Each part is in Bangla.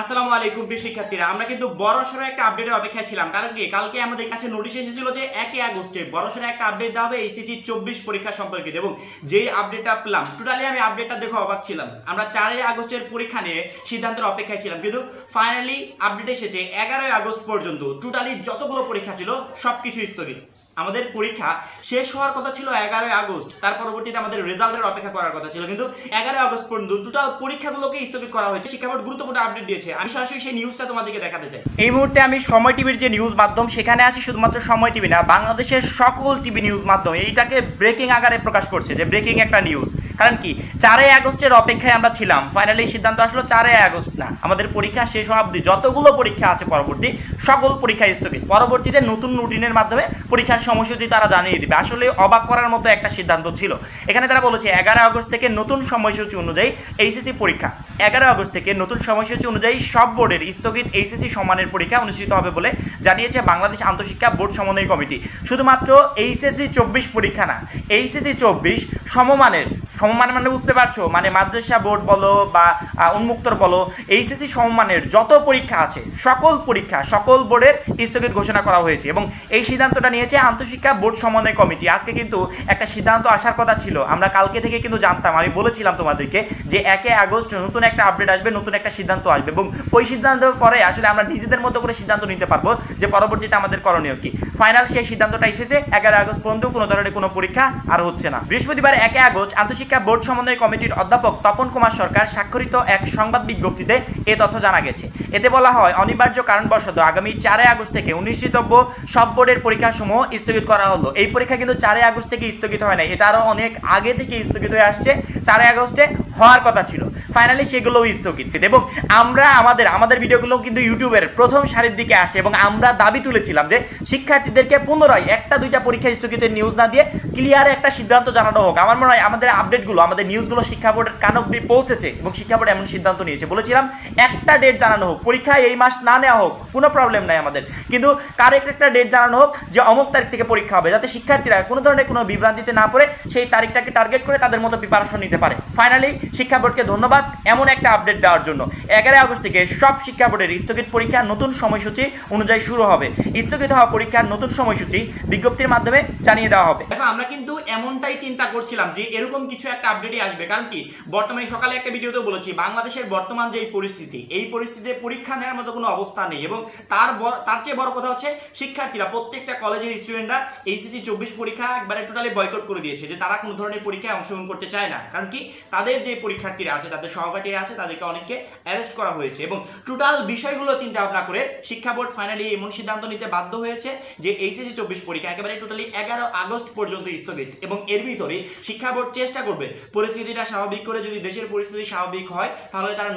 আসসালামু আলাইকুম প্রিয় শিক্ষার্থীরা, আমরা কিন্তু বড়সড় একটা আপডেটের অপেক্ষায় ছিলাম। কারণ কি, কালকে আমাদের কাছে নোটিশ এসেছিল যে 1 আগস্টে বড়সড় একটা আপডেট দেওয়া হবে এইচএসসি 24 পরীক্ষা সম্পর্কিত। এবং যেই আপডেটটা পেলাম, টোটালি আমি আপডেটটা দেখে অবাক ছিলাম। আমরা 4 আগস্টের পরীক্ষা নিয়ে সিদ্ধান্তের অপেক্ষায় ছিলাম, কিন্তু ফাইনালি আপডেট এসেছে 11 আগস্ট পর্যন্ত টোটালি যতগুলো পরীক্ষা ছিল সবকিছু স্থগিত। আমাদের পরীক্ষা শেষ হওয়ার কথা ছিল 11 আগস্ট, তার পরবর্তীতে আমাদের রেজাল্টের অপেক্ষা করার কথা ছিল, কিন্তু 11 আগস্ট পর্যন্ত টোটাল পরীক্ষাগুলোকে স্থগিত করা হয়েছে। শিক্ষা বোর্ড গুরুত্বপূর্ণ আপডেট দিয়েছে। আমি সরাসরি সেই নিউজটা তোমাদেরকে দেখাতে চাই। এই মুহূর্তে আমি সময় টিভির যে নিউজ মাধ্যম, সেখানে আছি। শুধুমাত্র সময় টিভি না, বাংলাদেশের সকল টিভি নিউজ মাধ্যম এইটাকে ব্রেকিং আকারে প্রকাশ করছে যে ব্রেকিং একটা নিউজ। কারণ কি, 4 আগস্টের অপেক্ষায় আমরা ছিলাম, ফাইনালি সিদ্ধান্ত আসলো 4 আগস্ট না, আমাদের পরীক্ষা শেষ হওয়া অবধি যতগুলো পরীক্ষা আছে পরবর্তী সকল পরীক্ষা স্থগিত। পরবর্তীতে নতুন রুটিনের মাধ্যমে পরীক্ষার সময়সূচি তারা জানিয়ে দিবে। আসলে অবাক করার মতো একটা সিদ্ধান্ত ছিল। এখানে তারা বলেছে 11 আগস্ট থেকে নতুন সময়সূচি অনুযায়ী এইচএসসি পরীক্ষা, 11 আগস্ট থেকে নতুন সময়সূচি অনুযায়ী সব বোর্ডের স্থগিত এইচএসসি সম্মানের পরীক্ষা অনুষ্ঠিত হবে বলে জানিয়েছে বাংলাদেশ আন্তঃশিক্ষা বোর্ড সমন্বয় কমিটি। শুধুমাত্র এইচএসসি 24 পরীক্ষা না, এইচএসসি 24 সমমানের, সমমান মানে বুঝতে পারছো, মানে মাদ্রাসা বোর্ড বলো বা উন্মুক্তর বলো, এইচএসসি সমমানের যত পরীক্ষা আছে সকল পরীক্ষা সকল বোর্ডের স্থগিত ঘোষণা করা হয়েছে। এবং এই সিদ্ধান্তটা নিয়েছে আন্তঃশিক্ষা বোর্ড সমন্বয় কমিটি। আজকে কিন্তু একটা সিদ্ধান্ত আসার কথা ছিল, আমরা কালকে থেকে কিন্তু জানতাম। আমি বলেছিলাম তোমাদেরকে যে 1 আগস্ট নতুন একটা আপডেট আসবে, নতুন একটা সিদ্ধান্ত আসবে, এবং ওই সিদ্ধান্তের পরে আসলে আমরা নিজেদের মতো করে সিদ্ধান্ত নিতে পারবো যে পরবর্তীতে আমাদের করণীয় কি। ফাইনাল সেই সিদ্ধান্তটা এসেছে 11 আগস্ট পর্যন্ত কোনো ধরনের কোনো পরীক্ষা আর হচ্ছে না। বৃহস্পতিবার 1 আগস্ট আন্তঃশিক্ষা বোর্ড সমন্বয় কমিটির অধ্যাপক তপন কুমার সরকার স্বাক্ষরিত এক সংবাদ বিজ্ঞপ্তিতে এ তথ্য জানা গেছে। এতে বলা হয়, অনিবার্য কারণবশত আগামী 4 আগস্ট থেকে অনুষ্ঠিতব্য সব বোর্ডের পরীক্ষাসমূহ স্থগিত করা হলো। এই পরীক্ষা কিন্তু 4 আগস্ট থেকে স্থগিত হয় না, এটা আরও অনেক আগে থেকে স্থগিত হয়ে আসছে। 4 আগস্টে হওয়ার কথা ছিল, ফাইনালি সেগুলোও স্থগিত। এবং আমরা আমাদের ভিডিওগুলো কিন্তু ইউটিউবের প্রথম সারির দিকে আসে, এবং আমরা দাবি তুলেছিলাম যে শিক্ষার্থীদেরকে পুনরায় একটা দুইটা পরীক্ষা স্থগিতের নিউজ না দিয়ে ক্লিয়ার একটা সিদ্ধান্ত জানানো হোক। আমার মনে হয় আমাদের আপডেটগুলো, আমাদের নিউজগুলো শিক্ষা বোর্ডের কান অবধি পৌঁছেছে, এবং শিক্ষা বোর্ড এমন সিদ্ধান্ত নিয়েছে। বলেছিলাম একটা ডেট জানানো হোক, পরীক্ষা এই মাস না নেওয়া হোক, কোনো প্রবলেম নাই আমাদের, কিন্তু কারেক্ট একটা ডেট জানানো হোক যে অমুক তারিখ থেকে পরীক্ষা হবে, যাতে শিক্ষার্থীরা কোনো ধরনের কোনো বিভ্রান্তিতে না পড়ে সেই তারিখটাকে টার্গেট করে তাদের মতো প্রিপারেশন নিতে পারে। ফাইনালি শিক্ষা বোর্ডকে ধন্যবাদ এমন একটা আপডেট দেওয়ার জন্য। 11 আগস্ট থেকে সব শিক্ষা বোর্ডের স্থগিত পরীক্ষা নতুন সময়সূচি অনুযায়ী শুরু হবে। স্থগিত হওয়া পরীক্ষার নতুন সময়সূচি বিজ্ঞপ্তির মাধ্যমে জানিয়ে দেওয়া হবে। দেখো, আমরা কিন্তু এমনটাই চিন্তা করছিলাম যে এরকম কিছু একটা আপডেটই আসবে। কারণ কি, বর্তমানে সকালে একটা ভিডিওতে বলেছি, বাংলাদেশের বর্তমান যে পরিস্থিতি, এই পরিস্থিতিতে পরীক্ষা নেওয়ার মতো কোনো অবস্থা নেই। এবং তার চেয়ে বড় কথা হচ্ছে, শিক্ষার্থীরা প্রত্যেকটা কলেজের স্টুডেন্টরা এইচএসসি 24 পরীক্ষা একবারে টোটালি বয়কট করে দিয়েছে, যে তারা কোনো ধরনের পরীক্ষায় অংশগ্রহণ করতে চায় না। কারণ কি, তাদের যে পরীক্ষার্থীরা আছে, তাদের সহপাঠীরা আছে, তাদেরকে অনেককে অ্যারেস্ট করা হয়েছে। এবং টোটাল বিষয়গুলো চিন্তা ভাবনা করে শিক্ষা বোর্ড ফাইনালি এমন সিদ্ধান্ত নিতে বাধ্য হয়েছে যে এইচএসসি 24 পরীক্ষা একেবারে টোটালি 11 আগস্ট পর্যন্ত স্থগিত। এবং এর ভিতরে শিক্ষা বোর্ড চেষ্টা করবে পরিস্থিতিটা স্বাভাবিক করে, যদি দেশের পরিস্থিতি স্বাভাবিক হয় তাহলে তারা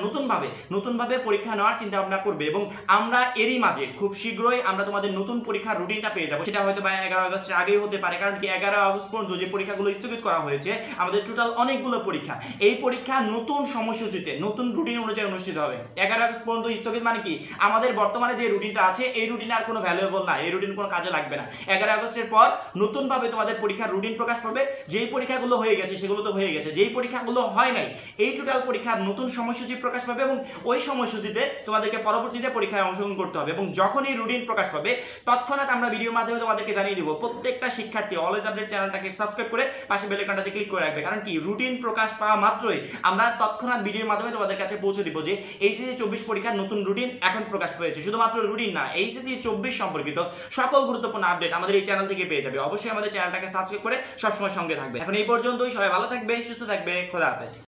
নতুনভাবে পরীক্ষা নেওয়ার চিন্তা ভাবনা করবে। এবং আমরা এরই মাঝে খুব শীঘ্রই আমরা তোমাদের নতুন পরীক্ষার রুটিনটা পেয়ে যাবো। সেটা হয়তো বা 11 আগস্টের আগেই হতে পারে। কারণ কি, 11 আগস্ট পর্যন্ত যে পরীক্ষাগুলো স্থগিত করা হয়েছে, আমাদের টোটাল অনেকগুলো পরীক্ষা, এই পরীক্ষা নতুন সময়সূচিতে নতুন রুটিন অনুযায়ী অনুষ্ঠিত হবে। 11 আগস্ট পর্যন্ত স্থগিত মানে কি, আমাদের বর্তমানে যে রুটিনটা আছে এই রুটিনে আর কোনো ভ্যালুয়েবল না, এই রুটিন কোনো কাজে লাগবে না। 11 আগস্টের পর নতুনভাবে তোমাদের পরীক্ষার রুটিন প্রকাশ পাবে। যেই পরীক্ষাগুলো হয়ে গেছে সেগুলো তো হয়ে গেছে, যেই পরীক্ষাগুলো হয় নাই এই টোটাল পরীক্ষার নতুন সময়সূচি প্রকাশ পাবে, এবং ওই সময়সূচিতে তোমাদেরকে পরবর্তীতে পরীক্ষায় অংশগ্রহণ করতে হবে। এবং যখনই রুটিন প্রকাশ পাবে তৎক্ষণাৎ আমরা ভিডিওর মাধ্যমে তোমাদেরকে জানিয়ে দিব। প্রত্যেকটা শিক্ষার্থী অলওয়েজ আপডেট চ্যানেলটাকে সাবস্ক্রাইব করে পাশে বেল আইকনটাতে ক্লিক করে রাখবে। কারণ কি, রুটিন প্রকাশ পাওয়া মাত্রই আমরা তৎক্ষণাৎ ভিডিওর মাধ্যমে তোমাদের কাছে পৌঁছে দিব যে এইচএসসি 24 পরীক্ষার নতুন রুটিন এখন প্রকাশ পেয়েছে। শুধুমাত্র রুটিন না, এইচএসসি 24 সম্পর্কিত সকল গুরুত্বপূর্ণ আপডেট আমাদের এই চ্যানেল থেকে পেয়ে যাবে। অবশ্যই আমাদের চ্যানেলটাকে সাবস্ক্রাইব করে সবসময় সঙ্গে থাকবে। এখন এই পর্যন্তই, সবাই ভালো থাকবে, সুস্থ থাকবে, খোদা হাফেজ।